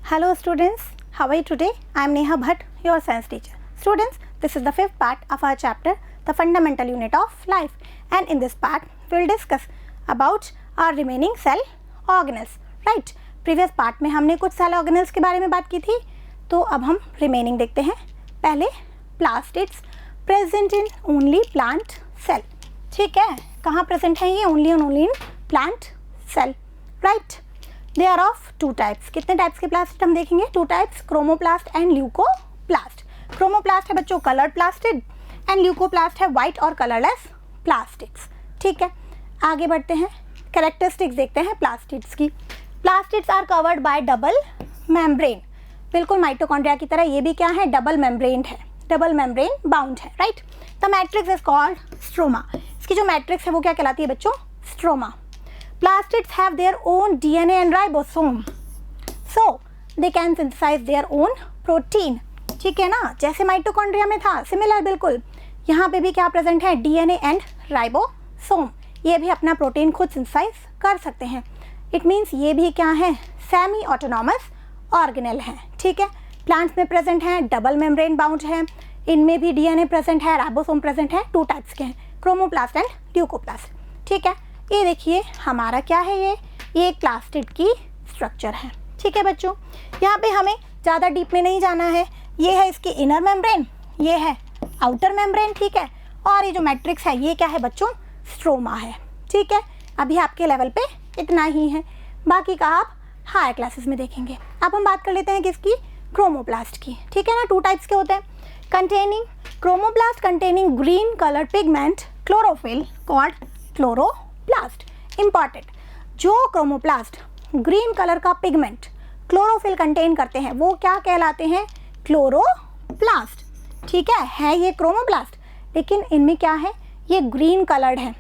Hello students, how are you today? I am Neha Bhatt, your science teacher. Students, this is the fifth part of our chapter, the fundamental unit of life, and in this part we will discuss about our remaining cell organelles. Right? Previous part में हमने कुछ cell organelles के बारे में बात की थी, तो अब हम remaining देखते हैं. पहले plastids present in only plant cell. ठीक है, कहाँ present है ये? only in plant cell. Right? They are of two types. कितने टाइप्स के प्लास्टिड हम देखेंगे? Two types, chromoplast and leucoplast. Chromoplast है बच्चों कलर्ड प्लास्टिड एंड ल्यूकोप्लास्ट है वाइट और कलरलेस प्लास्टिड्स. ठीक है, आगे बढ़ते हैं. कैरेक्टरिस्टिक्स देखते हैं प्लास्टिड्स की. Plastids are covered by double membrane. बिल्कुल माइटोकॉन्ड्रिया की तरह ये भी क्या है? डबल मेम्ब्रेन है, डबल मेम्ब्रेन बाउंड है. Right? The matrix is called stroma. इसकी जो मैट्रिक्स है वो क्या कहलाती है बच्चों? Stroma. Plastids have their own DNA and ribosome, so they can synthesize their own protein. ठीक है ना, जैसे माइटोकॉन्ड्रिया में था सिमिलर बिल्कुल, यहाँ पे भी क्या प्रेजेंट है? DNA and ribosome. ये भी अपना प्रोटीन खुद सिंथेसाइज कर सकते हैं. इट मीन्स ये भी क्या है? सेमी ऑटोनॉमस ऑर्गेनेल है. ठीक है, प्लांट्स में प्रेजेंट है, डबल मेम्ब्रेन बाउंड है, इनमें भी DNA प्रेजेंट है, राइबोसोम प्रेजेंट है. टू टाइप्स के हैं, क्रोमोप्लास्ट एंड ल्यूकोप्लास्ट. ठीक है, ये देखिए हमारा क्या है? ये एक प्लास्टिड की स्ट्रक्चर है. ठीक है बच्चों, यहाँ पे हमें ज़्यादा डीप में नहीं जाना है. ये है इसकी इनर मेम्ब्रेन, ये है आउटर मेम्ब्रेन. ठीक है, और ये जो मैट्रिक्स है ये क्या है बच्चों? स्ट्रोमा है. ठीक है, अभी आपके लेवल पे इतना ही है, बाकी का आप हायर क्लासेस में देखेंगे. अब हम बात कर लेते हैं किसकी? क्रोमोप्लास्ट की. ठीक है ना, टू टाइप्स के होते हैं. Containing chromoplast containing green colour pigment chlorophyll called chloroplast. Important, जो क्रोमोप्लास्ट ग्रीन कलर का पिगमेंट क्लोरोफिल कंटेन करते हैं वो क्या कहलाते हैं? क्लोरोप्लास्ट. ठीक है ये क्रोमोप्लास्ट, लेकिन इनमें क्या है? ये ग्रीन कलर्ड है.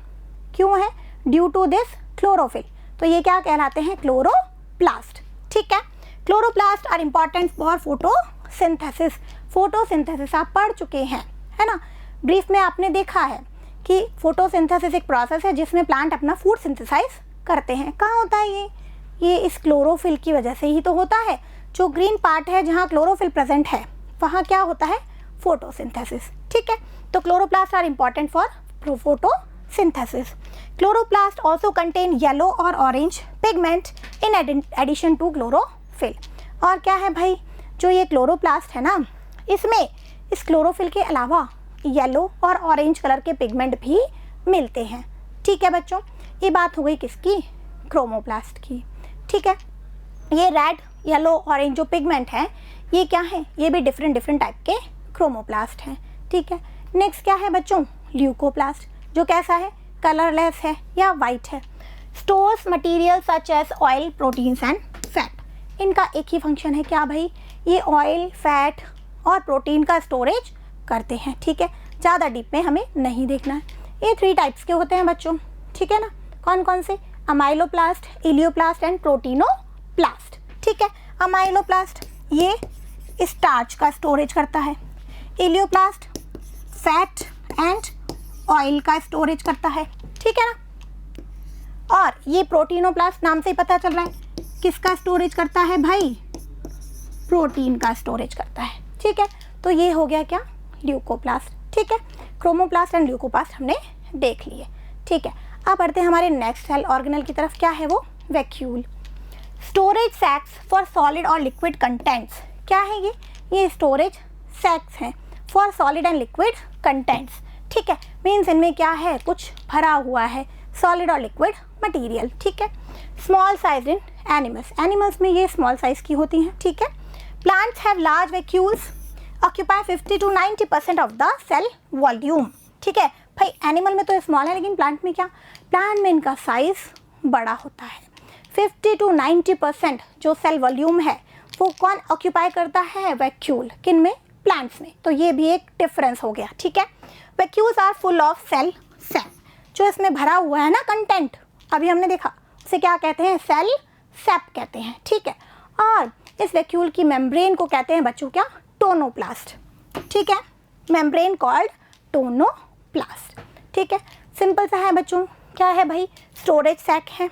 क्यों है? Due to this chlorophyll. तो ये क्या कहलाते हैं? क्लोरोप्लास्ट. ठीक है, chloroplast are important for photosynthesis. Photosynthesis आप पढ़ चुके हैं, है ना? ब्रीफ में आपने देखा है कि फोटोसिंथेसिस एक प्रोसेस है जिसमें प्लांट अपना फूड सिंथेसाइज करते हैं. कहाँ होता है ये इस क्लोरोफिल की वजह से ही तो होता है. जो ग्रीन पार्ट है जहाँ क्लोरोफिल प्रेजेंट है वहाँ क्या होता है? फोटोसिंथेसिस. ठीक है, तो chloroplast are important for photosynthesis. Chloroplast also contain yellow और orange pigment in addition to chlorophyll. और क्या है भाई? जो ये क्लोरोप्लास्ट है ना, इसमें इस क्लोरोफिल के अलावा येलो और ऑरेंज कलर के पिगमेंट भी मिलते हैं. ठीक है बच्चों, ये बात हो गई किसकी? क्रोमोप्लास्ट की. ठीक है, ये रेड येलो ऑरेंज जो पिगमेंट है ये क्या है? ये भी डिफरेंट टाइप के क्रोमोप्लास्ट हैं. ठीक है, नेक्स्ट क्या है बच्चों? ल्यूकोप्लास्ट, जो कैसा है? कलरलेस है या वाइट है. Stores material such as oil proteins and fat. इनका एक ही फंक्शन है क्या भाई? ये ऑयल फैट और प्रोटीन का स्टोरेज करते हैं. ठीक है, ज़्यादा डीप में हमें नहीं देखना है. ये थ्री टाइप्स के होते हैं बच्चों. ठीक है ना, कौन कौन से? Amyloplast, elaioplast and प्रोटीनोप्लास्ट. ठीक है, अमाइलोप्लास्ट ये स्टार्च का स्टोरेज करता है. इलियोप्लास्ट फैट एंड ऑयल का स्टोरेज करता है. ठीक है ना, और ये प्रोटीनोप्लास्ट नाम से ही पता चल रहा है किसका स्टोरेज करता है भाई? प्रोटीन का स्टोरेज करता है. ठीक है, तो ये हो गया क्या? ल्यूकोप्लास्ट. ठीक है, क्रोमोप्लास्ट एंड ल्यूकोप्लास्ट हमने देख लिए. ठीक है, अब बढ़ते हैं हमारे नेक्स्ट सेल ऑर्गेनल की तरफ. क्या है वो? वैक्यूल. स्टोरेज सैक्स फॉर सॉलिड और लिक्विड कंटेंट्स. क्या है ये स्टोरेज सैक्स हैं for solid and liquid contents. ठीक है, मीन्स इनमें क्या है? कुछ भरा हुआ है, सॉलिड और लिक्विड मटीरियल. ठीक है, small size in animals. Animals में ये स्मॉल साइज की होती हैं. ठीक है, plants have large vacuoles occupy 50 to 90% of the cell volume. ठीक है भाई, एनिमल में तो स्मॉल है, लेकिन प्लांट में क्या? प्लांट में इनका साइज बड़ा होता है. 50 to 90% जो सेल वॉल्यूम है वो कौन ऑक्यूपाई करता है? वैक्यूल. किन में? प्लांट्स में. तो ये भी एक डिफरेंस हो गया. ठीक है, vacuoles are full of cell sap. जो इसमें भरा हुआ है ना कंटेंट, अभी हमने देखा, उसे क्या कहते हैं? सेल सैप कहते हैं. ठीक है, और इस वैक्यूल की मेम्ब्रेन को कहते हैं बच्चों क्या? टोनोप्लास्ट. ठीक है, मेम्ब्रेन कॉल्ड टोनोप्लास्ट. ठीक है, सिंपल सा है बच्चों. क्या है भाई? स्टोरेज सैक है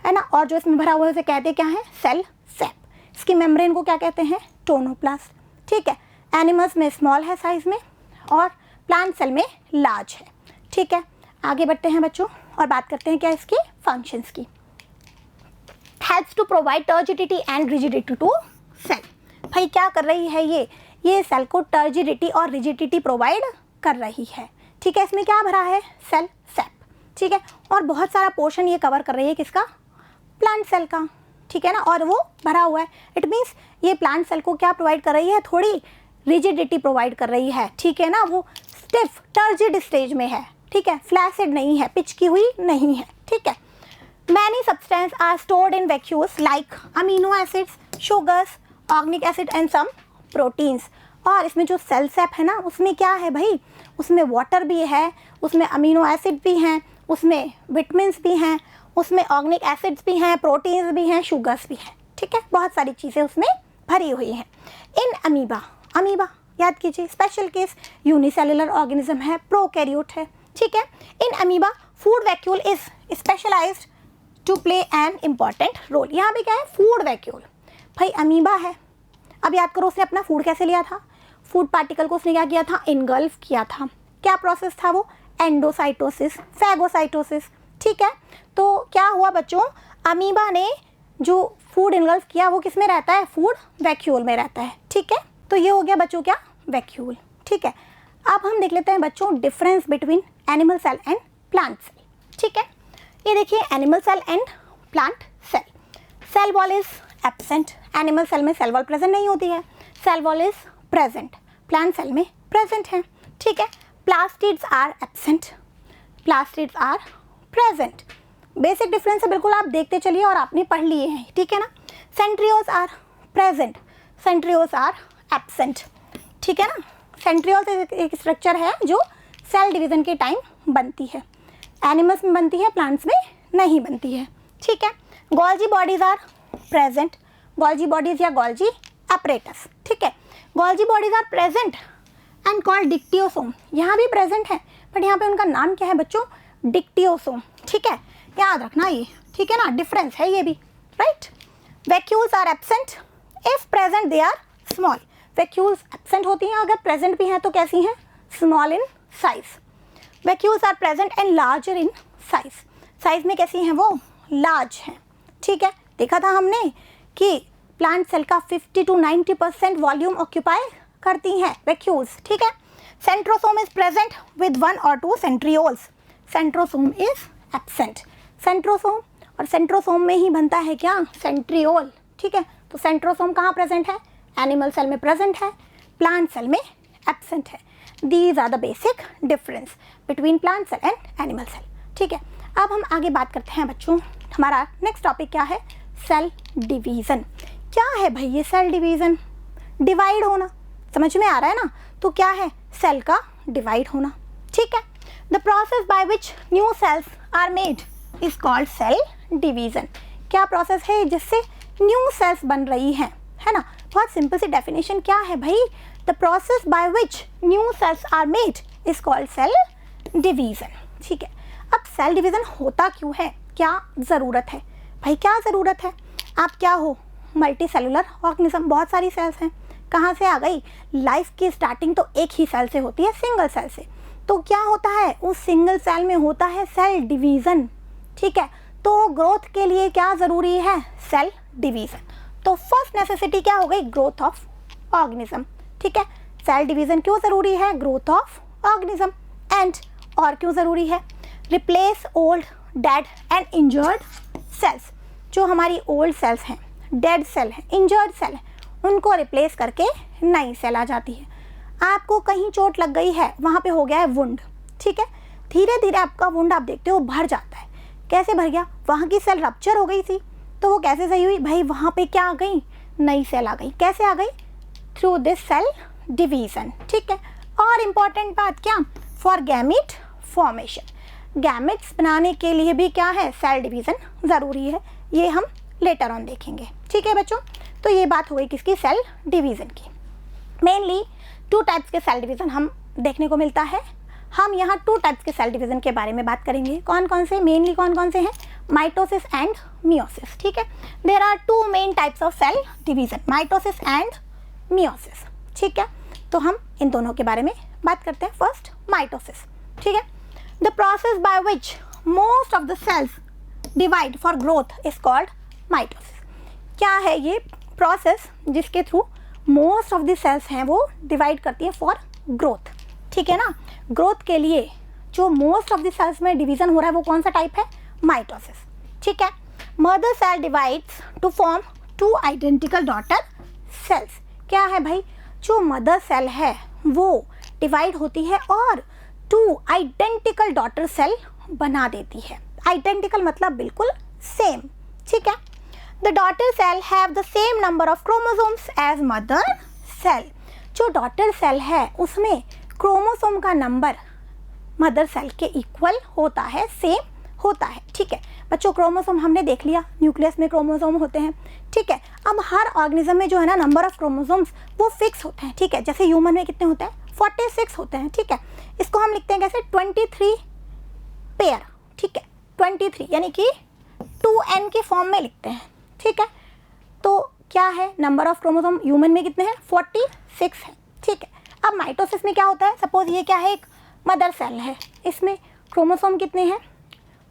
ना, और जो इसमें भरा हुआ है उसे कहते क्या है? Cell SAP. इसकी मेम्ब्रेन को क्या कहते हैं, टोनोप्लास्ट। ठीक है, एनिमल्स में स्मॉल है साइज में और प्लांट सेल में लार्ज है। ठीक है, आगे बढ़ते हैं बच्चों और बात करते हैं क्या इसकी फंक्शंस की। Helps to provide turgidity and rigidity to cell. भाई क्या कर रही है ये सेल को टर्जिडिटी और रिजिडिटी प्रोवाइड कर रही है। ठीक है, इसमें क्या भरा है, सेल सैप। ठीक है, और बहुत सारा पोर्शन ये कवर कर रही है किसका, प्लांट सेल का। ठीक है ना, और वो भरा हुआ है। इट मीन्स ये प्लांट सेल को क्या प्रोवाइड कर रही है, थोड़ी रिजिडिटी प्रोवाइड कर रही है। ठीक है ना, वो स्टिफ टर्जिड स्टेज में है। ठीक है, फ्लैसिड नहीं है, पिचकी हुई नहीं है। ठीक है, many substance are stored in vacuoles like amino acids, sugars, organic acid and some proteins. और इसमें जो सेल सैप है ना, उसमें क्या है भाई, उसमें वाटर भी है, उसमें अमीनो एसिड भी हैं, उसमें विटामिन्स भी हैं, उसमें ऑर्गेनिक एसिड्स भी हैं, प्रोटीन्स भी हैं, शुगर्स भी हैं। ठीक है, बहुत सारी चीज़ें उसमें भरी हुई हैं। इन अमीबा, अमीबा याद कीजिए स्पेशल केस, यूनिसेलुलर ऑर्गेनिज्म है, प्रोकैरियोट है। ठीक है, in amoeba food vacuole is specialised to play an important role. यहाँ पे क्या है, फूड वैक्यूल। भाई अमीबा है, अब याद करो उसने अपना फूड कैसे लिया था, फूड पार्टिकल को उसने क्या किया था, इनगल्फ किया था। क्या प्रोसेस था वो, एंडोसाइटोसिस, फैगोसाइटोसिस। ठीक है, तो क्या हुआ बच्चों, अमीबा ने जो फूड इनगल्फ किया वो किस में रहता है, फूड वैक्यूल में रहता है। ठीक है, तो ये हो गया बच्चों क्या, वैक्यूल। ठीक है, अब हम देख लेते हैं बच्चों difference between animal cell and plant cell. ठीक है, ये देखिए animal cell and plant cell. Cell wall is absent, animal cell में सेल वॉल प्रेजेंट नहीं होती है, cell wall is present, plant cell में प्रेजेंट है। ठीक है, plastids are absent, plastids are present. Basic difference है, बिल्कुल आप देखते चलिए और आपने पढ़ लिए हैं। ठीक है ना, centrioles are present, centrioles are absent. ठीक है ना, सेंट्रियोल्स एक स्ट्रक्चर है जो सेल डिवीजन के टाइम बनती है, एनिमल्स में बनती है, प्लांट्स में नहीं बनती है। ठीक है, Golgi bodies are present, Golgi bodies या गोल्जी अपरेटस। ठीक है, Golgi bodies are present and called dictyosome. यहाँ भी प्रेजेंट है बट यहाँ पे उनका नाम क्या है बच्चों, डिक्टियोसोम। ठीक है, याद रखना ये। ठीक है ना, डिफरेंस है ये भी, right. Vacuoles are absent, if present they are small. Vacuoles absent होती हैं, अगर प्रेजेंट भी हैं तो कैसी हैं, small in size. Vacuoles are present and larger in size, size में कैसी हैं वो, लार्ज हैं। ठीक है, देखा था हमने कि प्लांट सेल का 50 to 90% वॉल्यूम ऑक्यूपाई करती हैं वैक्यूल्स। ठीक है, centrosome is present with 1 or 2 centrioles, centrosome is absent. Centrosome और सेंट्रोसोम में ही बनता है क्या, सेंट्रियोल। ठीक है, तो सेंट्रोसोम कहाँ प्रेजेंट है, एनिमल सेल में प्रेजेंट है, प्लांट सेल में एब्सेंट है। These are the basic difference between plant cell and animal cell. ठीक है, अब हम आगे बात करते हैं बच्चों, हमारा नेक्स्ट टॉपिक क्या है, सेल डिवीज़न। क्या है भाई ये सेल डिवीज़न, डिवाइड होना, समझ में आ रहा है ना, तो क्या है, सेल का डिवाइड होना। ठीक है, the process by which new cells are made is called cell division. क्या प्रोसेस है जिससे न्यू सेल्स बन रही हैं, है ना। बहुत सिंपल सी डेफिनेशन क्या है भाई, the process by which new cells are made is called cell division. ठीक है, अब सेल डिवीज़न होता क्यों है, क्या ज़रूरत है भाई, क्या ज़रूरत है, आप क्या हो, मल्टी सेलुलर ऑर्गेनिज्म, बहुत सारी सेल्स हैं, कहाँ से आ गई, लाइफ की स्टार्टिंग तो एक ही सेल से होती है, सिंगल सेल से। तो क्या होता है, उस सिंगल सेल में होता है सेल डिवीज़न। ठीक है, तो ग्रोथ के लिए क्या ज़रूरी है, सेल डिवीज़न। तो फर्स्ट नेसेसिटी क्या हो गई, ग्रोथ ऑफ ऑर्गेनिज्म। ठीक है, सेल डिवीज़न क्यों ज़रूरी है, ग्रोथ ऑफ ऑर्गेनिज्म। एंड और क्यों ज़रूरी है, replace old, dead and injured cells. जो हमारी ओल्ड सेल्स हैं, डेड सेल हैं, इंजर्ड सेल हैं, उनको रिप्लेस करके नई सेल आ जाती है। आपको कहीं चोट लग गई है, वहाँ पे हो गया है वुंड। ठीक है, धीरे धीरे आपका वुंड आप देखते हो भर जाता है। कैसे भर गया, वहाँ की सेल रप्चर हो गई थी, तो वो कैसे सही हुई भाई, वहाँ पे क्या आ गई, नई सेल आ गई। कैसे आ गई, थ्रू दिस सेल डिवीज़न। ठीक है, और इम्पॉर्टेंट बात क्या, फॉर गैमीट फॉर्मेशन, गैमेट्स बनाने के लिए भी क्या है, सेल डिवीज़न ज़रूरी है। ये हम लेटर ऑन देखेंगे। ठीक है बच्चों, तो ये बात हो गई किसकी, सेल डिवीज़न की। मेनली 2 टाइप्स के सेल डिवीज़न हम देखने को मिलता है। हम यहाँ 2 टाइप्स के सेल डिवीज़न के बारे में बात करेंगे। कौन कौन से, मेनली कौन कौन से हैं, माइटोसिस एंड मियोसिस, ठीक है। There are two main types of cell division, mitosis and meiosis, ठीक है। तो हम इन दोनों के बारे में बात करते हैं। फर्स्ट माइटोसिस, ठीक है। The process by which most of the cells divide for growth is called mitosis. क्या है ये प्रोसेस जिसके through most of the cells हैं वो डिवाइड करती है फॉर ग्रोथ, ठीक है ना। ग्रोथ के लिए जो मोस्ट ऑफ द सेल्स में डिवीजन हो रहा है वो कौन सा टाइप है, माइटोसिस, ठीक है। Mother cell divides to form two identical daughter cells. क्या है भाई, जो मदर सेल है वो डिवाइड होती है और टू आइडेंटिकल डॉटर सेल बना देती है। आइडेंटिकल मतलब बिल्कुल सेम, ठीक है। The daughter cell have the same number of chromosomes as mother cell. जो डॉटर सेल है उसमें क्रोमोसोम का नंबर मदर सेल के इक्वल होता है, सेम होता है, ठीक है। बच्चों क्रोमोसोम हमने देख लिया, न्यूक्लियस में क्रोमोसोम होते हैं, ठीक है। अब हर ऑर्गेनिज्म में जो है ना नंबर ऑफ क्रोमोसोम्स वो फिक्स होते हैं, ठीक है। जैसे ह्यूमन में कितने होते हैं, 46 होते हैं, ठीक है। इसको हम लिखते हैं कैसे, 23 पेयर, ठीक है। 23 यानी कि 2n के फॉर्म में लिखते हैं, ठीक है। तो क्या है, नंबर ऑफ क्रोमोसोम ह्यूमन में कितने हैं, 46 है, ठीक है। अब माइटोसिस में क्या होता है, सपोज ये क्या है, एक मदर सेल है, इसमें क्रोमोसोम कितने हैं,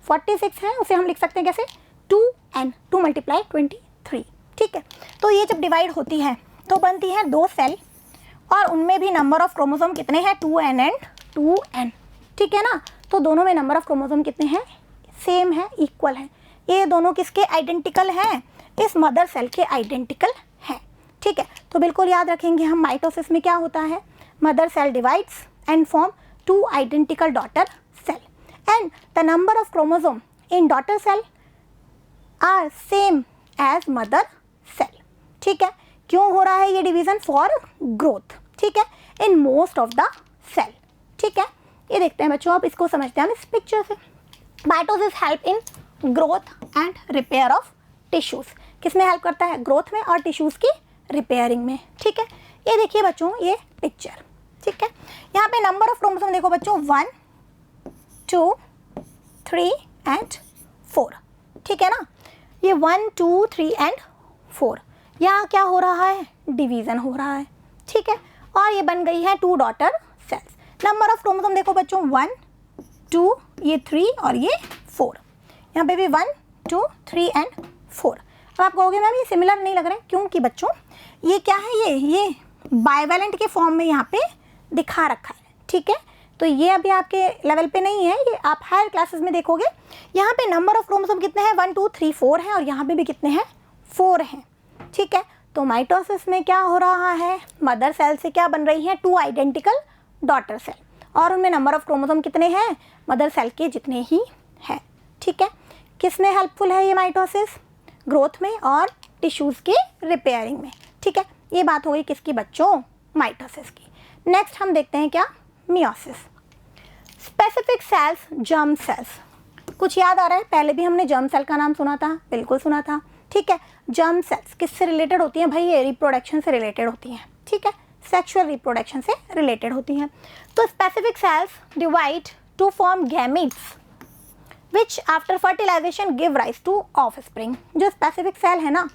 46 है, उसे हम लिख सकते हैं कैसे, 2n, 2 × 23, ठीक है। तो ये जब डिवाइड होती है तो बनती है 2 सेल और उनमें भी नंबर ऑफ क्रोमोसोम कितने हैं, 2n एंड 2n, ठीक है ना। तो दोनों में नंबर ऑफ क्रोमोसोम कितने हैं, सेम है, इक्वल है। ये दोनों किसके आइडेंटिकल हैं, इस मदर सेल के आइडेंटिकल हैं, ठीक है। तो बिल्कुल याद रखेंगे हम, माइटोसिस में क्या होता है, mother cell divides and form 2 identical daughter cell and the number of chromosome in daughter cell are same as mother cell, ठीक है। क्यों हो रहा है ये डिवीजन, फॉर ग्रोथ, ठीक है, in most of the cell, ठीक है। ये देखते हैं बच्चों, अब इसको समझते हैं हम इस पिक्चर से। Mitosis help in growth and repair of tissues. किस में हेल्प करता है, ग्रोथ में और टिश्यूज की रिपेयरिंग में, ठीक है। ये देखिए बच्चों ये पिक्चर, ठीक है। यहाँ पे नंबर ऑफ क्रोमोसोम देखो बच्चों, 1 2 3 एंड 4, ठीक है ना। ये 1 2 3 एंड 4, यहाँ क्या हो रहा है, डिवीज़न हो रहा है, ठीक है। और ये बन गई है 2 daughter cells. Number of chromosome देखो बच्चों, 1 2, ये 3 और ये 4, यहाँ पे भी 1 2 3 एंड 4। अब आप कहोगे मैम ये सिमिलर नहीं लग रहे, क्योंकि बच्चों ये क्या है, ये बाइवेलेंट के फॉर्म में यहाँ पे दिखा रखा है, ठीक है। तो ये अभी आपके लेवल पे नहीं है, ये आप हायर क्लासेस में देखोगे। यहाँ पे नंबर ऑफ क्रोमोसोम कितने हैं, 1 2 3 4 हैं और यहाँ पे भी कितने हैं, 4 हैं, ठीक है। तो माइटोसिस में क्या हो रहा है, मदर सेल से क्या बन रही है, 2 आइडेंटिकल डॉटर सेल और उनमें नंबर ऑफ क्रोमोसोम कितने हैं, मदर सेल के जितने ही हैं, ठीक है। किस में हेल्पफुल है ये माइटोसिस, ग्रोथ में और टिश्यूज़ के रिपेयरिंग में, ठीक है। ये बात हो गई किसकी बच्चों, माइटोसिस की। नेक्स्ट हम देखते हैं क्या, meiosis. Specific sales, germ cells. कुछ याद आ रहा है, पहले भी हमने जर्म सेल का नाम सुना था, बिल्कुल सुना था, ठीक है। जर्म सेल्स किससे रिलेटेड होती हैं भाई, ये रिप्रोडक्शन से रिलेटेड होती हैं, ठीक है, सेक्सुअल रिप्रोडक्शन से रिलेटेड होती हैं। तो specific cells divide to form gametes which after fertilization give rise to offspring. जो स्पेसिफिक सेल है ना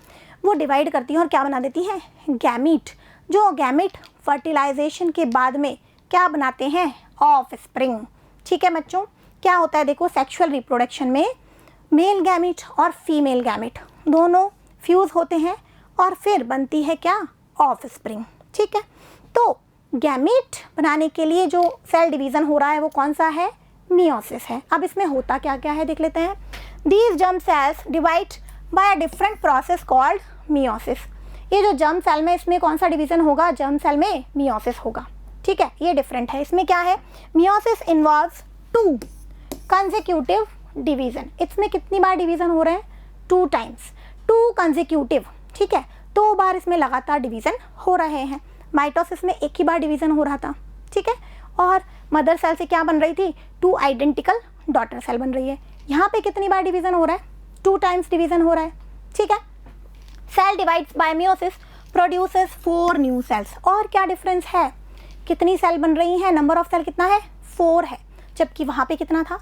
वो डिवाइड करती हैं और क्या बना देती हैं, गैमीट। जो गैमीट फर्टिलाइजेशन के बाद में क्या बनाते हैं, ऑफस्प्रिंग, ठीक है बच्चों। क्या होता है देखो, सेक्सुअल रिप्रोडक्शन में मेल गैमीट और फीमेल गैमीट दोनों फ्यूज़ होते हैं और फिर बनती है क्या, ऑफस्प्रिंग, ठीक है। तो गैमीट बनाने के लिए जो सेल डिवीज़न हो रहा है वो कौन सा है, मियोसिस है। अब इसमें होता क्या क्या है देख लेते हैं। These germ cells divide by a different process called meiosis. ये जो जर्म सेल में इसमें कौन सा डिवीज़न होगा, जर्म सेल में मियोसिस होगा, ठीक है। ये डिफरेंट है, इसमें क्या है, मियोसिस इन्वॉल्व्स 2 कंसेक्यूटिव डिवीज़न। इसमें कितनी बार डिवीज़न हो रहे हैं, 2 टाइम्स, 2 कंसेक्यूटिव, ठीक है। 2 बार इसमें लगातार डिवीज़न हो रहे हैं। माइटोसिस में एक ही बार डिवीज़न हो रहा था, ठीक है। और मदर सेल से क्या बन रही थी, 2 आइडेंटिकल डॉटर सेल बन रही है। यहाँ पे कितनी बार डिवीज़न हो रहा है, 2 टाइम्स डिवीज़न हो रहा है, ठीक है। Cell divides by meiosis produces 4 new cells. और क्या डिफरेंस है, कितनी सेल बन रही हैं, नंबर ऑफ सेल कितना है, 4 है, जबकि वहाँ पे कितना था,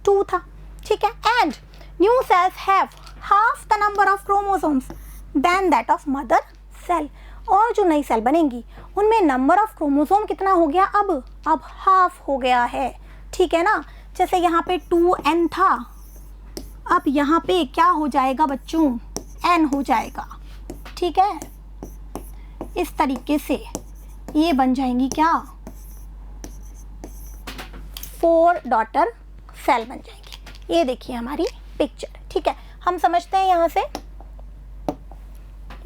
2 था, ठीक है। And new cells have half the number of chromosomes than that of mother cell. और जो नई सेल बनेंगी उनमें नंबर ऑफ क्रोमोसोम कितना हो गया, अब हाफ हो गया है, ठीक है ना। जैसे यहाँ पे 2n था, अब यहाँ पे क्या हो जाएगा बच्चों, n हो जाएगा, ठीक है। इस तरीके से ये बन जाएंगी क्या, 4 डॉटर सेल बन जाएंगी। ये देखिए हमारी पिक्चर, ठीक है। हम समझते हैं यहाँ से,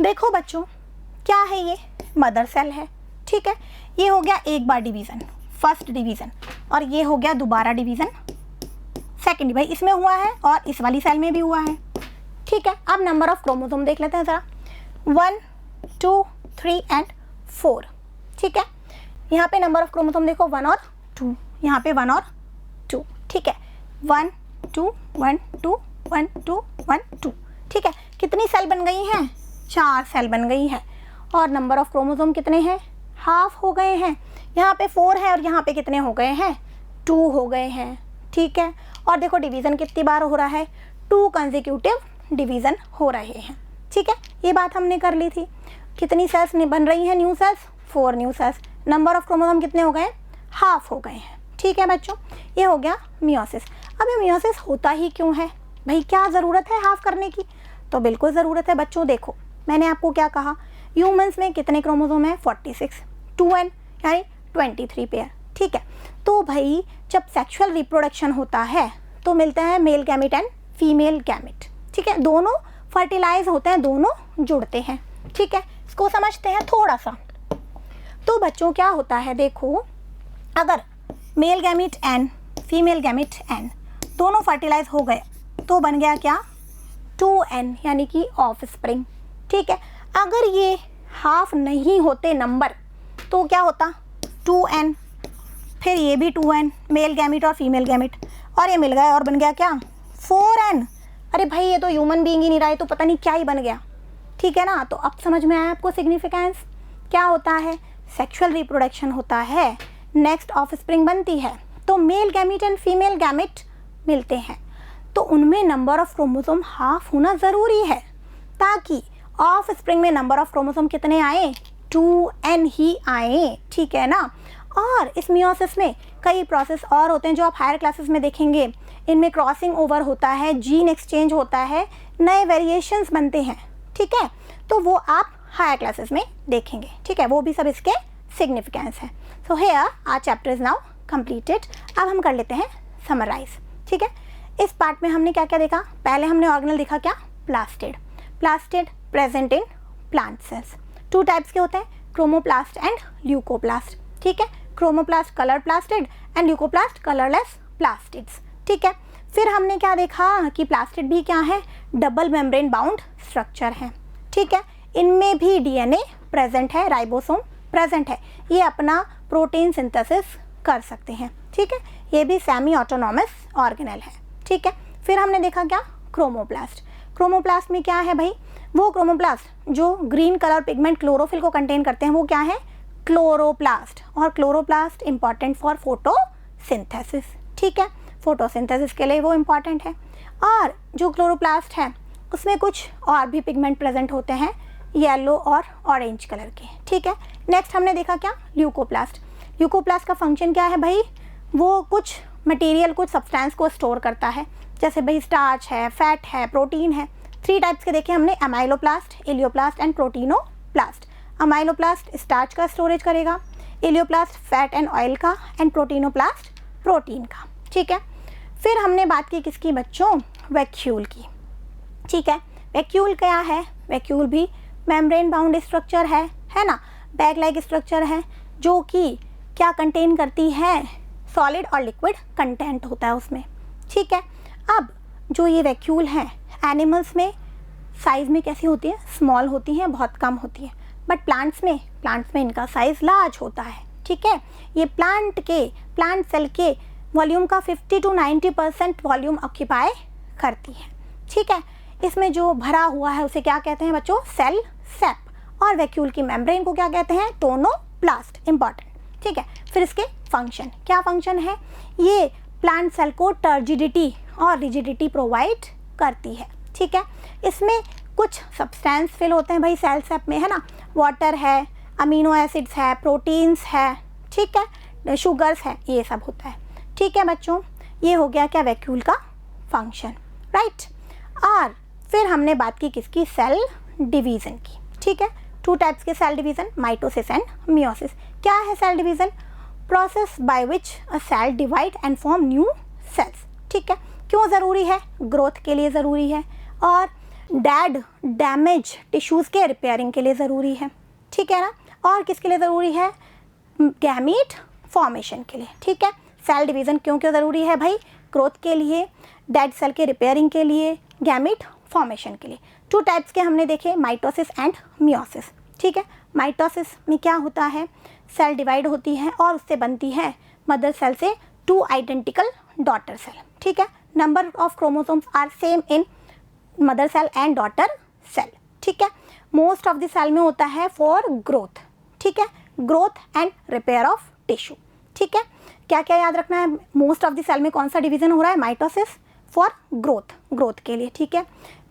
देखो बच्चों क्या है, ये मदर सेल है, ठीक है। ये हो गया एक बार डिवीज़न, फर्स्ट डिवीज़न, और ये हो गया दोबारा डिवीज़न, सेकेंड। भाई इसमें हुआ है और इस वाली सेल में भी हुआ है, ठीक है। अब नंबर ऑफ क्रोमोसोम देख लेते हैं ज़रा, 1 2 3 एंड 4, ठीक है। यहाँ पे नंबर ऑफ क्रोमोसोम देखो 1 और 2, यहाँ पे 1 और 2, ठीक है। 1 2 1 2 1 2 1 2, ठीक है। कितनी सेल बन गई हैं, 4 सेल बन गई है। और नंबर ऑफ क्रोमोसोम कितने हैं, हाफ हो गए हैं। यहाँ पे 4 है और यहाँ पे कितने हो गए हैं, 2 हो गए हैं, ठीक है। और देखो डिवीज़न कितनी बार हो रहा है, 2 कंसेक्यूटिव डिवीज़न हो रहे हैं, ठीक है। ये बात हमने कर ली थी। कितनी सेल्स बन रही हैं, new sales, 4 new sales. Number of chromosome कितने हो गए, हाफ हो गए हैं, ठीक है बच्चों। ये हो गया मियोसिस। अब ये मियोसिस होता ही क्यों है भाई, क्या ज़रूरत है हाफ करने की, तो बिल्कुल ज़रूरत है बच्चों। देखो मैंने आपको क्या कहा, ह्यूमंस में कितने क्रोमोसोम है, 46, 2n यानी 23 पेयर, ठीक है। तो भाई जब सेक्सुअल रिप्रोडक्शन होता है तो मिलता है male gamete and female gamete, ठीक है। दोनों फर्टिलाइज होते हैं, दोनों जुड़ते हैं, ठीक है। इसको समझते हैं थोड़ा सा। तो बच्चों क्या होता है, देखो अगर male gamete and female gamete and दोनों फर्टिलाइज हो गए तो बन गया क्या, 2n यानी कि ऑफ स्प्रिंग, ठीक है। अगर ये हाफ नहीं होते नंबर तो क्या होता, 2n, फिर ये भी 2n, मेल गैमेट और फीमेल गैमेट, और ये मिल गया और बन गया क्या, 4n। अरे भाई ये तो ह्यूमन बीइंग ही नहीं रहा है, तो पता नहीं क्या ही बन गया, ठीक है ना। तो अब समझ में आया आपको सिग्निफिकेंस क्या होता है, सेक्सुअल रिप्रोडक्शन होता है, नेक्स्ट ऑफ स्प्रिंग बनती है, तो male gamete and female gamete मिलते हैं, तो उनमें नंबर ऑफ क्रोमोसोम हाफ होना ज़रूरी है, ताकि ऑफ स्प्रिंग में नंबर ऑफ क्रोमोसोम कितने आए, 2n ही आए, ठीक है ना। और इस मियोसिस में कई प्रोसेस और होते हैं जो आप हायर क्लासेस में देखेंगे। इनमें क्रॉसिंग ओवर होता है, जीन एक्सचेंज होता है, नए वेरिएशंस बनते हैं, ठीक है। तो वो आप हायर क्लासेस में देखेंगे, ठीक है। वो भी सब इसके सिग्निफिकेंस है। So here our chapter is now completed. अब हम कर लेते हैं समराइज, ठीक है। इस पार्ट में हमने क्या क्या देखा, पहले हमने ऑर्गेनल देखा क्या, plastid. Plastid present in plant cells, 2 types के होते हैं, क्रोमोप्लास्ट एंड ल्यूकोप्लास्ट, ठीक है। Chromoplast colour plastid and leucoplast colourless plastids, ठीक है। फिर हमने क्या देखा कि प्लास्टिड भी क्या है, डबल मेम्ब्रेन बाउंड स्ट्रक्चर है, ठीक है। इनमें भी डीएनए प्रेजेंट है, राइबोसोम प्रेजेंट है, ये अपना प्रोटीन सिंथेसिस कर सकते हैं, ठीक है। ये भी सेमी ऑटोनॉमस ऑर्गेनल है, ठीक है। फिर हमने देखा क्या, क्रोमोप्लास्ट। क्रोमोप्लास्ट में क्या है भाई, वो क्रोमोप्लास्ट जो ग्रीन कलर पिगमेंट क्लोरोफिल को कंटेन करते हैं वो क्या है, क्लोरोप्लास्ट। और क्लोरोप्लास्ट इंपॉर्टेंट फॉर फोटोसिंथेसिस, ठीक है, फोटोसिंथेसिस के लिए वो इम्पॉर्टेंट है। और जो क्लोरोप्लास्ट है उसमें कुछ और भी पिगमेंट प्रेजेंट होते हैं, येलो और ऑरेंज कलर के, ठीक है। नेक्स्ट हमने देखा क्या, ल्यूकोप्लास्ट। ल्यूकोप्लास्ट का फंक्शन क्या है भाई, वो कुछ मटेरियल, कुछ सब्सटेंस को स्टोर करता है, जैसे भाई स्टार्च है, फैट है, प्रोटीन है। 3 टाइप्स के देखे हमने, amyloplast, elaioplast and प्रोटीनोप्लास्ट। Amyloplast starch का स्टोरेज करेगा, इलियोप्लास्ट फैट एंड ऑयल का, एंड प्रोटीनोप्लास्ट प्रोटीन का, ठीक है। फिर हमने बात की किसकी बच्चों, वैक्यूल की, ठीक है। वैक्यूल क्या है, वैक्यूल भी मेम्ब्रेन बाउंड स्ट्रक्चर है ना, बैग लाइक स्ट्रक्चर है, जो कि क्या कंटेन करती है, सॉलिड और लिक्विड कंटेंट होता है उसमें, ठीक है। अब जो ये वैक्यूल हैं एनिमल्स में साइज़ में कैसी होती है, स्मॉल होती हैं, बहुत कम होती है, बट प्लांट्स में इनका साइज़ लार्ज होता है, ठीक है। ये प्लांट सेल के वॉल्यूम का 50 to 90% वॉल्यूम ऑक्यूपाई करती है, ठीक है। इसमें जो भरा हुआ है उसे क्या कहते हैं बच्चों, सेल सेप। और वैक्यूल की मेम्ब्रेन को क्या कहते हैं, टोनोप्लास्ट, इंपॉर्टेंट, ठीक है। फिर इसके फंक्शन, क्या फंक्शन है, ये प्लांट सेल को टर्जिडिटी और रिजिडिटी प्रोवाइड करती है, ठीक है। इसमें कुछ सब्सटेंस फिल होते हैं भाई सेल सेप में, है ना, वाटर है, अमीनो एसिड्स है, प्रोटीन्स है, ठीक है, शुगर्स है, ये सब होता है, ठीक है बच्चों। ये हो गया क्या वैक्यूल का फंक्शन, राइट। और फिर हमने बात की किसकी, सेल डिवीज़न की, ठीक है। 2 टाइप्स के cell division, mitosis and meiosis. क्या है cell division? Process by which a cell divide and form new cells, ठीक है। क्यों ज़रूरी है? ग्रोथ के लिए ज़रूरी है और डैमेज टिश्यूज़ के रिपेयरिंग के लिए ज़रूरी है, ठीक है ना। और किसके लिए ज़रूरी है? गैमीट फॉर्मेशन के लिए, ठीक है। सेल डिवीज़न क्यों क्यों ज़रूरी है भाई? ग्रोथ के लिए, डेड सेल के रिपेयरिंग के लिए, गैमीट फॉर्मेशन के लिए। 2 टाइप्स के हमने देखे, माइटोसिस एंड मियोसिस, ठीक है। माइटोसिस में क्या होता है, सेल डिवाइड होती है और उससे बनती है मदर सेल से 2 आइडेंटिकल डॉटर सेल, ठीक है। Number of chromosomes are same in mother cell and daughter cell, ठीक है। मोस्ट ऑफ द सेल में होता है फॉर ग्रोथ, ठीक है, growth and repair of tissue, ठीक है। क्या क्या याद रखना है? मोस्ट ऑफ द सेल में कौन सा डिवीजन हो रहा है? माइटोसिस फॉर ग्रोथ, ग्रोथ के लिए, ठीक है।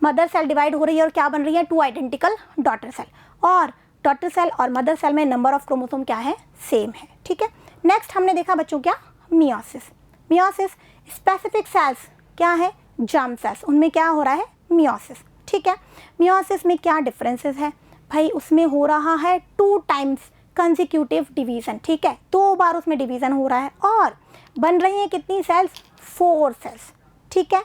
मदर सेल डिवाइड हो रही है और क्या बन रही है? 2 आइडेंटिकल डॉटर सेल, और डॉटर सेल और मदर सेल में नंबर ऑफ क्रोमोसोम क्या है? सेम है, ठीक है। नेक्स्ट हमने देखा बच्चों क्या, मियोसिस। मियोसिस स्पेसिफिक सेल्स क्या है? जर्म सेल्स, उनमें क्या हो रहा है? मियोसिस, ठीक है। मियोसिस में क्या डिफरेंसेस है भाई? उसमें हो रहा है 2 टाइम्स कंसेक्यूटिव डिवीज़न, ठीक है, 2 बार उसमें डिवीज़न हो रहा है और बन रही हैं कितनी सेल्स? 4 सेल्स, ठीक है।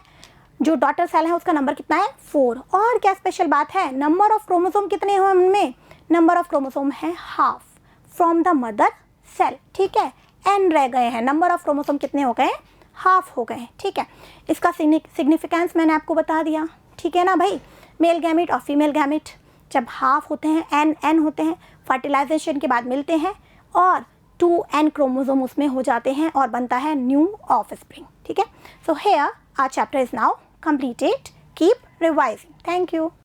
जो डॉटर सेल है उसका नंबर कितना है? 4। और क्या स्पेशल बात है? नंबर ऑफ क्रोमोसोम कितने हैं उनमें? नंबर ऑफ क्रोमोसोम है half from the mother cell, ठीक है। n रह गए हैं, नंबर ऑफ क्रोमोसोम कितने हो गए? हाफ हो गए हैं, ठीक है। इसका सिग्निफिकेंस मैंने आपको बता दिया, ठीक है ना भाई। मेल गैमेट और फीमेल गैमेट जब हाफ होते हैं, n होते हैं, फर्टिलाइजेशन के बाद मिलते हैं और 2n क्रोमोसोम उसमें हो जाते हैं और बनता है न्यू ऑफस्प्रिंग, ठीक है। So here our chapter is now completed. Keep revising. Thank you.